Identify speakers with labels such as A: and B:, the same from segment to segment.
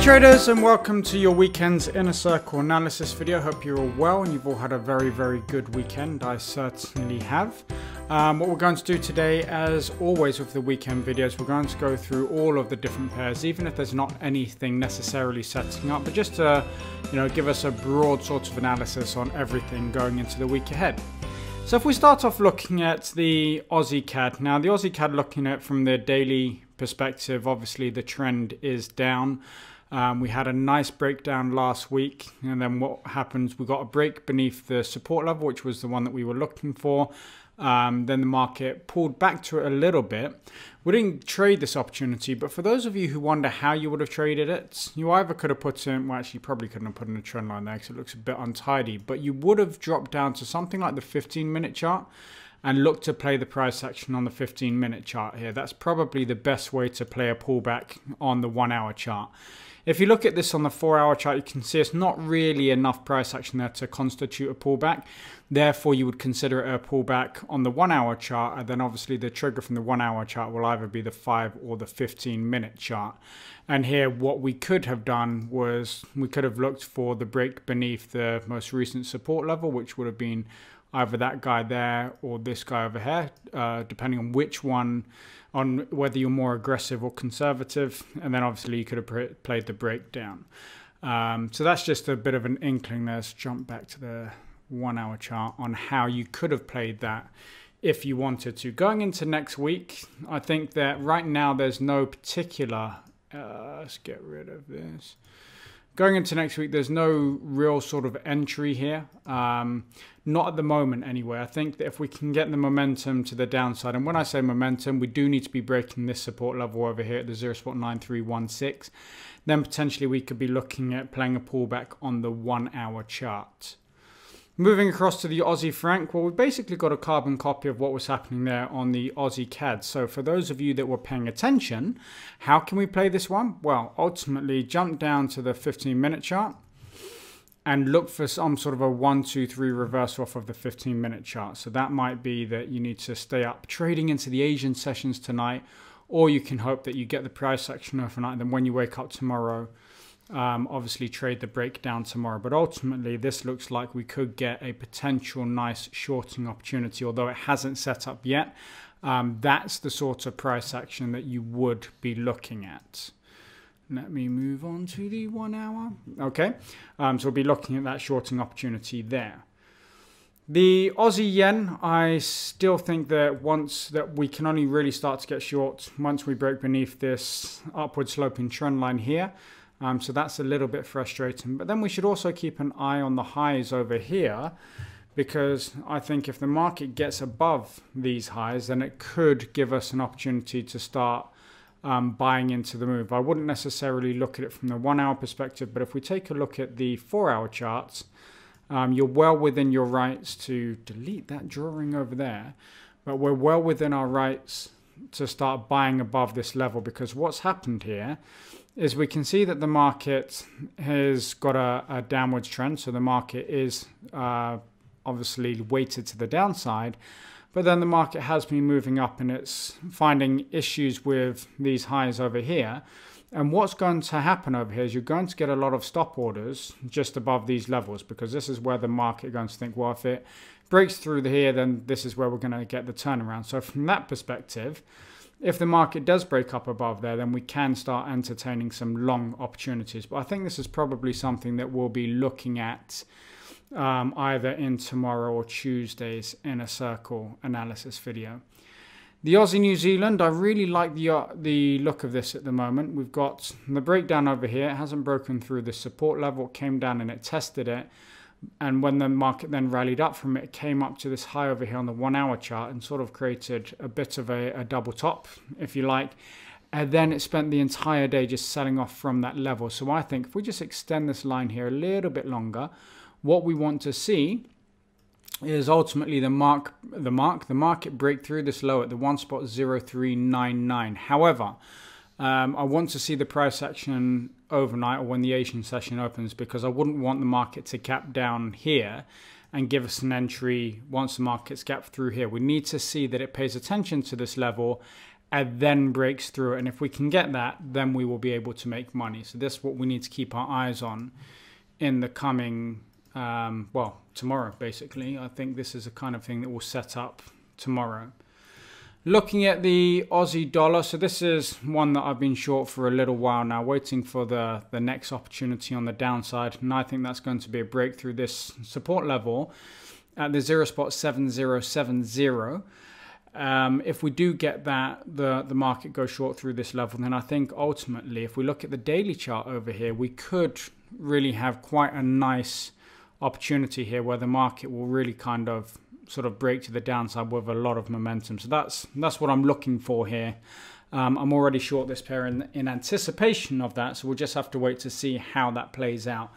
A: traders, and welcome to your weekend's inner circle analysis video. Hope you're all well and you've all had a very good weekend. I certainly have. What we're going to do today, as always with the weekend videos, we're going to go through all of the different pairs, even if there's not anything necessarily setting up, but just to give us a broad sort of analysis on everything going into the week ahead. So if we start off looking at the Aussie CAD, now the Aussie CAD, looking at it from the daily perspective, obviously the trend is down. We had a nice breakdown last week, and then what happens, we got a break beneath the support level, which was the one that we were looking for. Then the market pulled back to it a little bit. We didn't trade this opportunity, but for those of you who wonder how you would have traded it, you either could have put in, well, actually you probably couldn't have put in a trend line there because it looks a bit untidy, but you would have dropped down to something like the 15-minute chart and look to play the price action on the 15-minute chart here. That's probably the best way to play a pullback on the 1 hour chart. If you look at this on the 4 hour chart, you can see it's not really enough price action there to constitute a pullback. Therefore, you would consider it a pullback on the 1 hour chart, and then obviously the trigger from the 1 hour chart will either be the 5 or the 15-minute chart. And here what we could have done was we could have looked for the break beneath the most recent support level, which would have been either that guy there or this guy over here, depending on which one, on whether you're more aggressive or conservative. And then obviously you could have played the breakdown. So that's just a bit of an inkling. Let's jump back to the 1 hour chart on how you could have played that if you wanted to. Going into next week, I think that right now there's no particular, let's get rid of this. Going into next week, there's no real sort of entry here. Not at the moment anyway. I think that if we can get the momentum to the downside, and when I say momentum, we do need to be breaking this support level over here at the 0.9316, then potentially we could be looking at playing a pullback on the 1 hour chart. Moving across to the Aussie franc, well, we've basically got a carbon copy of what was happening there on the Aussie CAD. So for those of you that were paying attention, how can we play this one? Well, ultimately jump down to the 15-minute chart and look for some sort of a 1, 2, 3 reverse off of the 15-minute chart. So that might be that you need to stay up trading into the Asian sessions tonight, or you can hope that you get the price action overnight, and then when you wake up tomorrow, obviously trade the breakdown tomorrow. But ultimately this looks like we could get a potential nice shorting opportunity, although it hasn't set up yet. That's the sort of price action that you would be looking at. Let me move on to the 1 hour. Okay, so we'll be looking at that shorting opportunity there. The Aussie yen, I still think that we can only really start to get short once we break beneath this upward sloping trend line here. So that's a little bit frustrating. But then we should also keep an eye on the highs over here, because I think if the market gets above these highs, then it could give us an opportunity to start buying into the move. I wouldn't necessarily look at it from the 1 hour perspective, but if we take a look at the 4 hour charts, you're well within your rights to delete that drawing over there. But we're well within our rights to start buying above this level, because what's happened here is we can see that the market has got a downwards trend. So the market is obviously weighted to the downside, but then the market has been moving up and it's finding issues with these highs over here. And what's going to happen over here is you're going to get a lot of stop orders just above these levels, because this is where the market is going to think, well, if it breaks through here, then this is where we're going to get the turnaround. So from that perspective, if the market does break up above there, then we can start entertaining some long opportunities. But I think this is probably something that we'll be looking at either in tomorrow or Tuesday's inner circle analysis video. The Aussie New Zealand, I really like the look of this at the moment. We've got the breakdown over here. It hasn't broken through the support level. It came down and it tested it. And when the market then rallied up from it, it came up to this high over here on the 1 hour chart and sort of created a bit of a double top, if you like. And then it spent the entire day just selling off from that level. So I think if we just extend this line here a little bit longer, what we want to see is ultimately the market break through this low at the 1.0399. However, I want to see the price action overnight or when the Asian session opens, because I wouldn't want the market to cap down here and give us an entry once the market's gapped through here. We need to see that it pays attention to this level and then breaks through it. And if we can get that, then we will be able to make money. So this is what we need to keep our eyes on in the coming, well, tomorrow, basically. I think this is the kind of thing that will set up tomorrow. Looking at the Aussie dollar, so this is one that I've been short for a little while now, waiting for the next opportunity on the downside, and I think that's going to be a breakthrough this support level at the 0.7070. If we do get that, the market goes short through this level, then I think ultimately, if we look at the daily chart over here, we could really have quite a nice opportunity here where the market will really kind of sort of break to the downside with a lot of momentum. So that's what I'm looking for here. I'm already short this pair in anticipation of that, so we'll just have to wait to see how that plays out.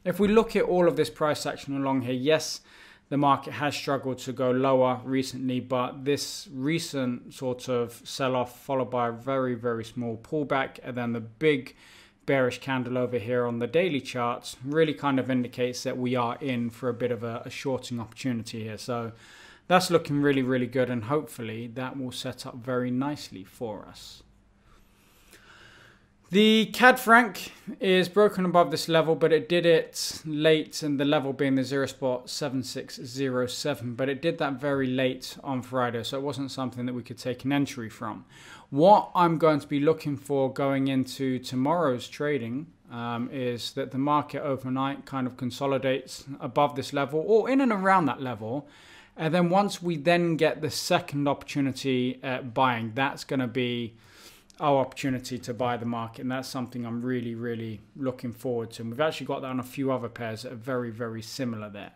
A: If we look at all of this price action along here, yes, the market has struggled to go lower recently, but this recent sort of sell-off followed by a very, very small pullback, and then the big bearish candle over here on the daily charts really kind of indicates that we are in for a bit of a shorting opportunity here. So that's looking really, really good, and hopefully that will set up very nicely for us. The CAD franc is broken above this level, but it did it late, and the level being the 0.7607, but it did that very late on Friday, so it wasn't something that we could take an entry from. What I'm going to be looking for going into tomorrow's trading is that the market overnight kind of consolidates above this level or in and around that level. And then once we then get the second opportunity at buying, that's going to be our opportunity to buy the market. And that's something I'm really, really looking forward to. And we've actually got that on a few other pairs that are very, very similar there.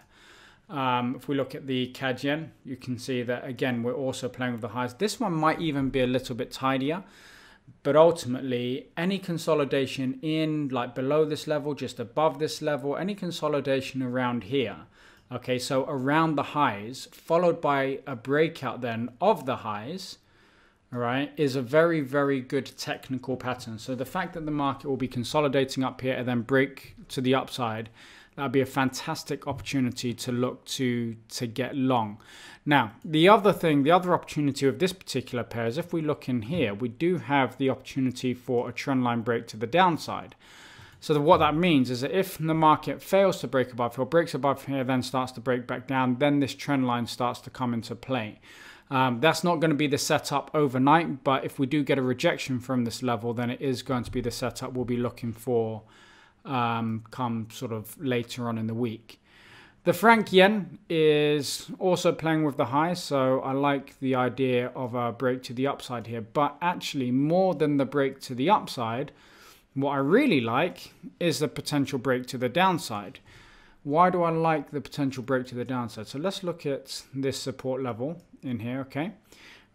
A: If we look at the CAD yen, you can see that, again, we're also playing with the highs. This one might even be a little bit tidier, but ultimately any consolidation in like below this level, just above this level, any consolidation around here, okay, so around the highs, followed by a breakout then of the highs, all right, is a very, very good technical pattern. So the fact that the market will be consolidating up here and then break to the upside, that'd be a fantastic opportunity to look to get long. Now, the other opportunity of this particular pair is if we look in here, we do have the opportunity for a trend line break to the downside. So what that means is that if the market fails to break above here, breaks above here, then starts to break back down, then this trend line starts to come into play. That's not going to be the setup overnight, but if we do get a rejection from this level, then it is going to be the setup we'll be looking for come sort of later on in the week. The franc yen is also playing with the highs, so I like the idea of a break to the upside here. But actually, more than the break to the upside, what I really like is the potential break to the downside. Why do I like the potential break to the downside? So let's look at this support level in here, okay?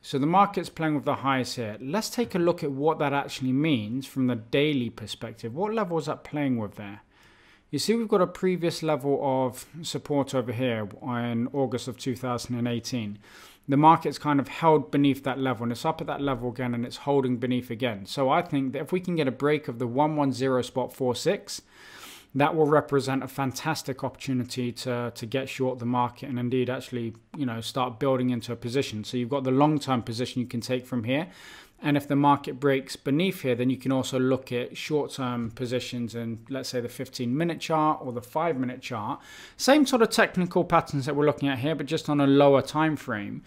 A: So the market's playing with the highs here. Let's take a look at what that actually means from the daily perspective. What level is that playing with there? You see we've got a previous level of support over here in August of 2018. The market's kind of held beneath that level, and it's up at that level again, and it's holding beneath again. So I think that if we can get a break of the 110.46, that will represent a fantastic opportunity to get short the market and indeed actually, you know, start building into a position. So you've got the long-term position you can take from here. And if the market breaks beneath here, then you can also look at short-term positions in, let's say, the 15-minute chart or the 5-minute chart. Same sort of technical patterns that we're looking at here, but just on a lower time frame.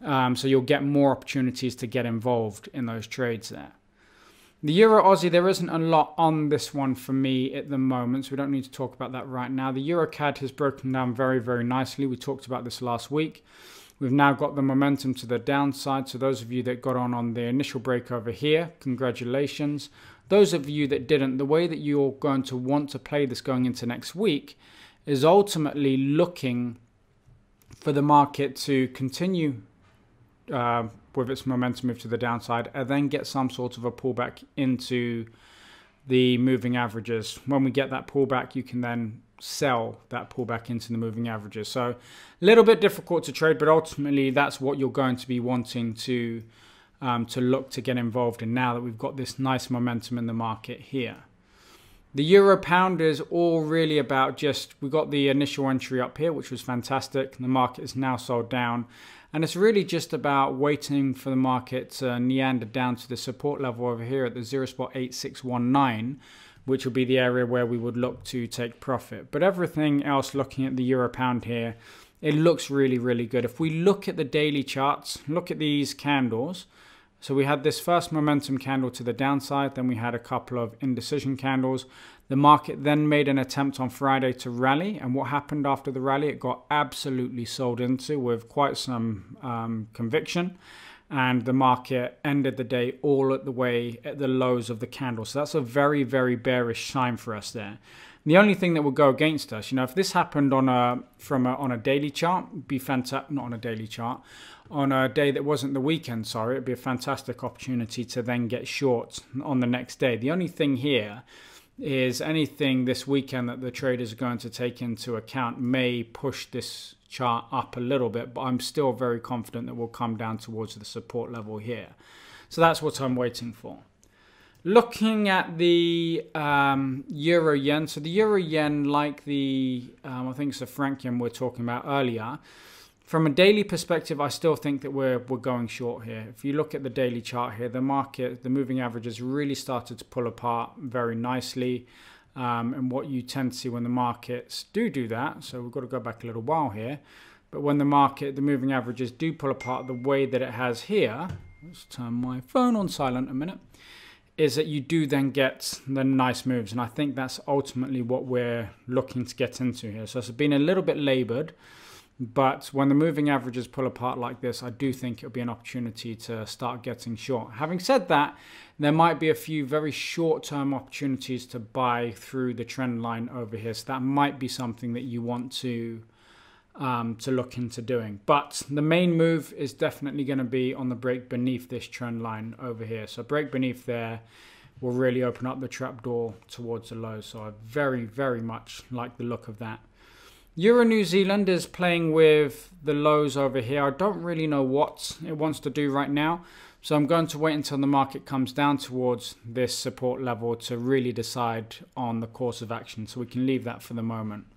A: So you'll get more opportunities to get involved in those trades there. The Euro Aussie, there isn't a lot on this one for me at the moment, so we don't need to talk about that right now. The Euro CAD has broken down very, very nicely. We talked about this last week. We've now got the momentum to the downside. So those of you that got on the initial break over here, congratulations. Those of you that didn't, the way that you're going to want to play this going into next week is ultimately looking for the market to continue with its momentum move to the downside and then get some sort of a pullback into the moving averages. When we get that pullback, you can then sell that pullback into the moving averages. So a little bit difficult to trade, but ultimately that's what you're going to be wanting to look to get involved in now that we've got this nice momentum in the market here. The Euro Pound is all really about we got the initial entry up here, which was fantastic. The market is now sold down. And it's really just about waiting for the market to meander down to the support level over here at the 0.8619, which will be the area where we would look to take profit. But everything else, looking at the euro pound here, it looks really, really good. If we look at the daily charts, look at these candles. So we had this first momentum candle to the downside, then we had a couple of indecision candles. The market then made an attempt on Friday to rally, and what happened after the rally? It got absolutely sold into with quite some conviction, and the market ended the day all at the way at the lows of the candle. So that's a very, very bearish sign for us there. The only thing that will go against us, if this happened on a daily chart, it'd be fantastic. Not on a daily chart, on a day that wasn't the weekend, sorry, it'd be a fantastic opportunity to then get short on the next day. The only thing here is anything this weekend that the traders are going to take into account may push this chart up a little bit, but I'm still very confident that we'll come down towards the support level here. So that's what I'm waiting for. Looking at the euro yen, so the euro yen, like the I think it's the franc yen we were talking about earlier, from a daily perspective, I still think that we're going short here. If you look at the daily chart here, the market, the moving averages really started to pull apart very nicely. And what you tend to see when the markets do that, so we've got to go back a little while here, but when the moving averages do pull apart the way that it has here, let's turn my phone on silent a minute, is that you do then get the nice moves. And I think that's ultimately what we're looking to get into here. So it's been a little bit labored, but when the moving averages pull apart like this, I do think it'll be an opportunity to start getting short. Having said that, there might be a few very short-term opportunities to buy through the trend line over here. So that might be something that you want to look into doing. But the main move is definitely going to be on the break beneath this trend line over here. So break beneath there will really open up the trapdoor towards the low. So I very, very much like the look of that. Euro New Zealand is playing with the lows over here. I don't really know what it wants to do right now. So I'm going to wait until the market comes down towards this support level to really decide on the course of action. So we can leave that for the moment.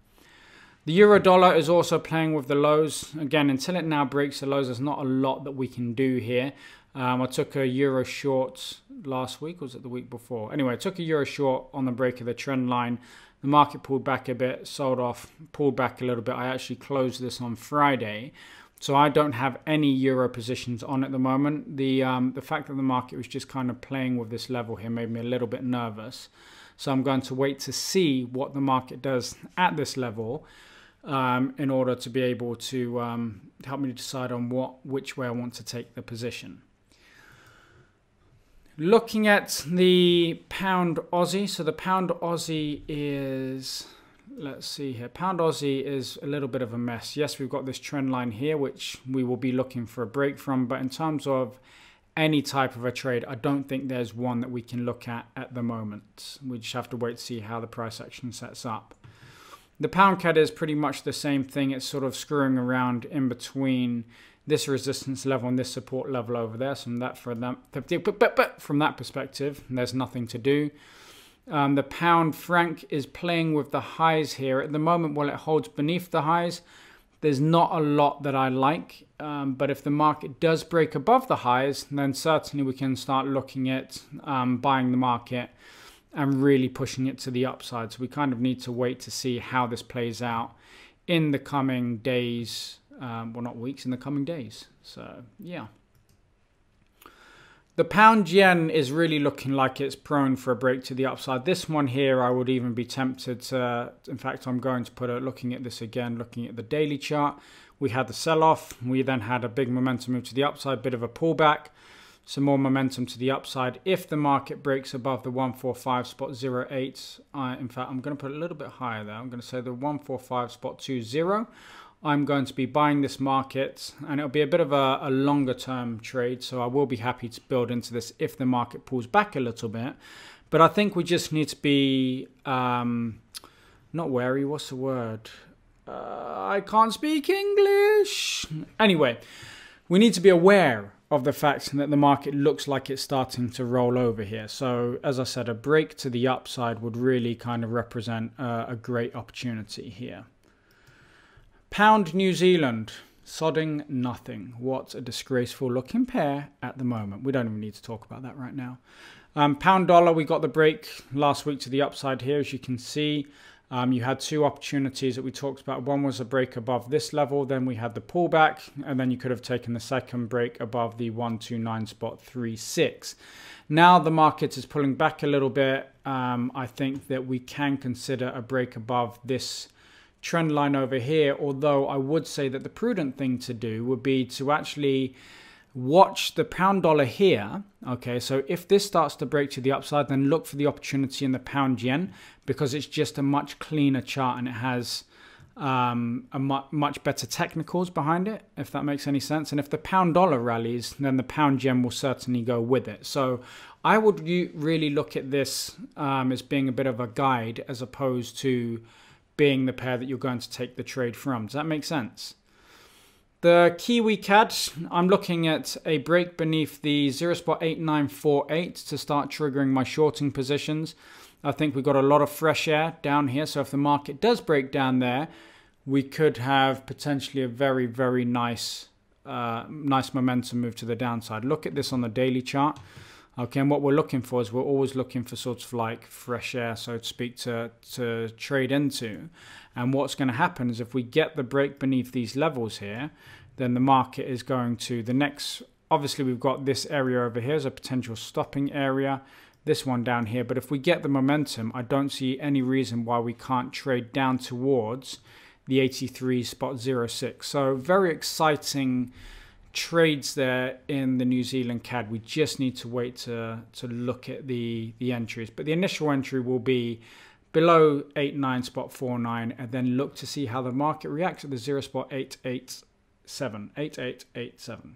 A: The euro dollar is also playing with the lows. Again, until it now breaks the lows, there's not a lot that we can do here. I took a euro short last week, or was it the week before? Anyway, I took a euro short on the break of the trend line. The market pulled back a bit, sold off, pulled back a little bit. I actually closed this on Friday. So I don't have any euro positions on at the moment. The fact that the market was just kind of playing with this level here made me a little bit nervous. So I'm going to wait to see what the market does at this level in order to be able to help me decide on which way I want to take the position. Looking at the pound Aussie, so the pound Aussie is, let's see here, pound Aussie is a little bit of a mess. Yes, we've got this trend line here, which we will be looking for a break from, but in terms of any type of a trade, I don't think there's one that we can look at the moment. We just have to wait to see how the price action sets up. The pound CAD is pretty much the same thing. It's sort of screwing around in between this resistance level and this support level over there. So from that perspective, there's nothing to do. The pound franc is playing with the highs here. At the moment, while it holds beneath the highs, there's not a lot that I like. But if the market does break above the highs, then certainly we can start looking at buying the market and really pushing it to the upside. So we kind of need to wait to see how this plays out in the coming days. Well, not weeks, in the coming days. So, yeah. The pound yen is really looking like it's prone for a break to the upside. This one here, I would even be tempted to, in fact, I'm going to put a, looking at this again, looking at the daily chart. We had the sell-off. We then had a big momentum move to the upside, bit of a pullback. Some more momentum to the upside. If the market breaks above the 145.08, in fact, I'm going to put it a little bit higher there. I'm going to say the 145.20. I'm going to be buying this market, and it'll be a bit of a longer term trade, so I will be happy to build into this if the market pulls back a little bit. But I think we just need to be not wary, what's the word? I can't speak English. Anyway, we need to be aware of the fact that the market looks like it's starting to roll over here. So as I said, a break to the upside would really kind of represent a great opportunity here. Pound New Zealand. Sodding nothing. What a disgraceful looking pair at the moment. We don't even need to talk about that right now. Pound dollar, we got the break last week to the upside here, as you can see. You had two opportunities that we talked about. One was a break above this level, then we had the pullback, and then you could have taken the second break above the 129.36. Now the market is pulling back a little bit. I think that we can consider a break above this trend line over here, although I would say that the prudent thing to do would be to actually watch the pound dollar here. Okay, so if this starts to break to the upside, then look for the opportunity in the pound yen, because it's just a much cleaner chart and it has much better technicals behind it, if that makes any sense. And if the pound dollar rallies, then the pound yen will certainly go with it. So I would really look at this as being a bit of a guide as opposed to being the pair that you're going to take the trade from. Does that make sense? The Kiwi CAD, I'm looking at a break beneath the 0.8948 to start triggering my shorting positions. I think we've got a lot of fresh air down here. So if the market does break down there, we could have potentially a very, very nice momentum move to the downside. Look at this on the daily chart. Okay, and what we're looking for is we're always looking for sort of like fresh air, so to speak, to trade into. And what's going to happen is if we get the break beneath these levels here, then the market is going to the next. Obviously, we've got this area over here as a potential stopping area, this one down here. But if we get the momentum, I don't see any reason why we can't trade down towards the 83.06. So very exciting trades there in the New Zealand CAD. We just need to wait to look at the entries, but the initial entry will be below 89.49 and then look to see how the market reacts at the 0.8887.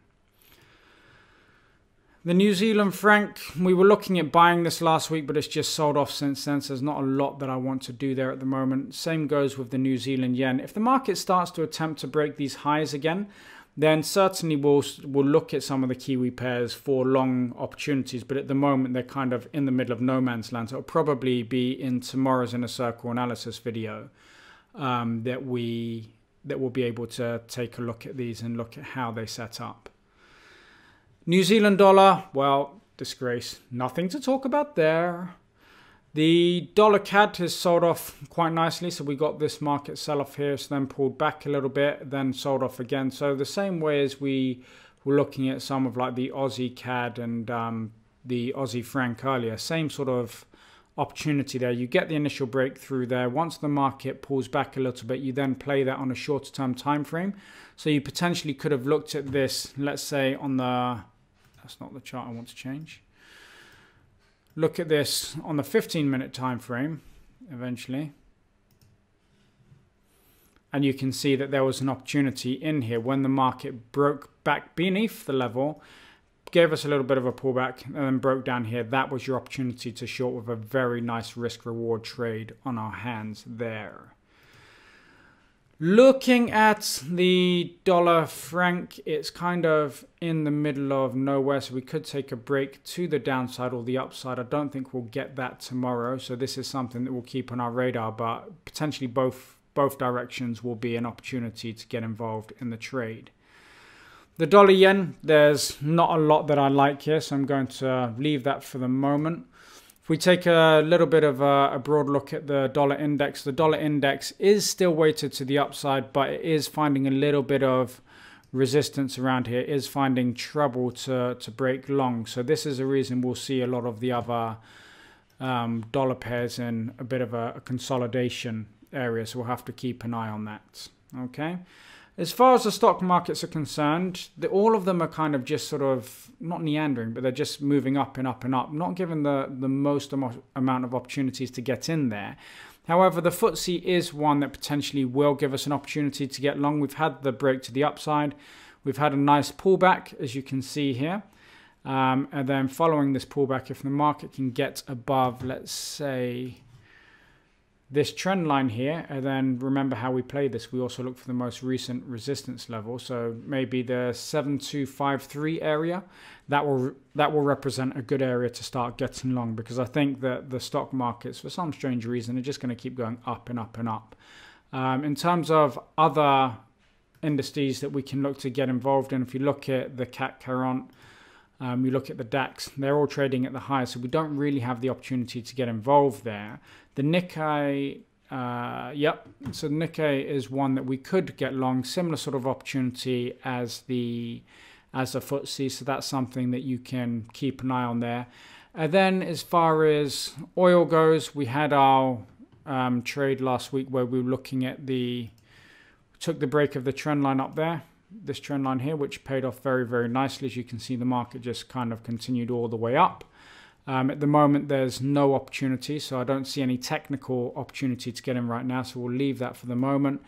A: The New Zealand franc, we were looking at buying this last week, but it's just sold off since then, so there's not a lot that I want to do there at the moment. Same goes with the New Zealand yen. If the market starts to attempt to break these highs again, then certainly we'll look at some of the Kiwi pairs for long opportunities. But at the moment, they're kind of in the middle of no man's land. So it'll probably be in tomorrow's Inner Circle analysis video that we'll be able to take a look at these and look at how they set up. New Zealand dollar, well, disgrace. Nothing to talk about there. The dollar CAD has sold off quite nicely. So we got this market sell-off here, so then pulled back a little bit, then sold off again. So the same way as we were looking at some of like the Aussie CAD and the Aussie franc earlier, same sort of opportunity there. You get the initial breakthrough there. Once the market pulls back a little bit, you then play that on a shorter term time frame. So you potentially could have looked at this, let's say on the, that's not the chart I want to change. Look at this on the 15-minute time frame eventually. And you can see that there was an opportunity in here when the market broke back beneath the level, gave us a little bit of a pullback and then broke down here. That was your opportunity to short with a very nice risk reward trade on our hands there. Looking at the dollar franc, it's kind of in the middle of nowhere, so we could take a break to the downside or the upside. I don't think we'll get that tomorrow, so this is something that we'll keep on our radar, but potentially both directions will be an opportunity to get involved in the trade. The dollar yen, there's not a lot that I like here, so I'm going to leave that for the moment. If we take a little bit of a broad look at the dollar index is still weighted to the upside, but it is finding a little bit of resistance around here, it is finding trouble to break long. So this is a reason we'll see a lot of the other dollar pairs in a bit of a consolidation area. So we'll have to keep an eye on that. Okay. As far as the stock markets are concerned, all of them are kind of just sort of, not meandering, but they're just moving up and up and up, not given the most amount of opportunities to get in there. However, the FTSE is one that potentially will give us an opportunity to get long. We've had the break to the upside. We've had a nice pullback, as you can see here. And then following this pullback, if the market can get above, let's say, this trend line here, and then remember how we play this, we also look for the most recent resistance level, so maybe the 7253 area, that will represent a good area to start getting long, because I think that the stock markets, for some strange reason, are just going to keep going up and up and up. In terms of other indices that we can look to get involved in. If you look at the CAC 40, you look at the DAX, they're all trading at the high, so we don't really have the opportunity to get involved there. The Nikkei, so Nikkei is one that we could get long, similar sort of opportunity as the FTSE, so that's something that you can keep an eye on there. And then as far as oil goes, we had our trade last week where we were looking at took the break of the trend line up there, this trend line here, which paid off very, very nicely. As you can see, the market just kind of continued all the way up. At the moment, there's no opportunity, so I don't see any technical opportunity to get in right now, so we'll leave that for the moment.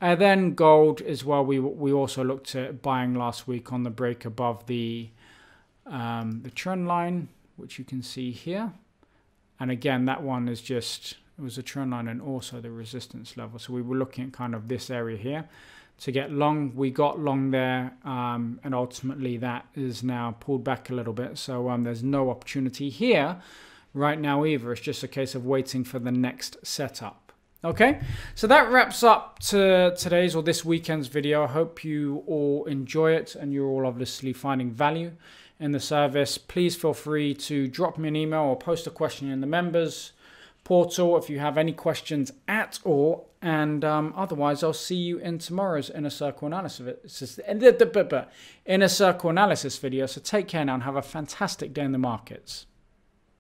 A: And then gold as well, we also looked at buying last week on the break above the trend line, which you can see here. And again, that one is just, it was a trend line and also the resistance level. So we were looking at kind of this area here to get long. We got long there, and ultimately that is now pulled back a little bit. So there's no opportunity here right now either. It's just a case of waiting for the next setup. Okay, so that wraps up to today's or this weekend's video. I hope you all enjoy it and you're all obviously finding value in the service. Please feel free to drop me an email or post a question in the members portal if you have any questions at all. And otherwise, I'll see you in tomorrow's Inner Circle Analysis video. So take care now and have a fantastic day in the markets.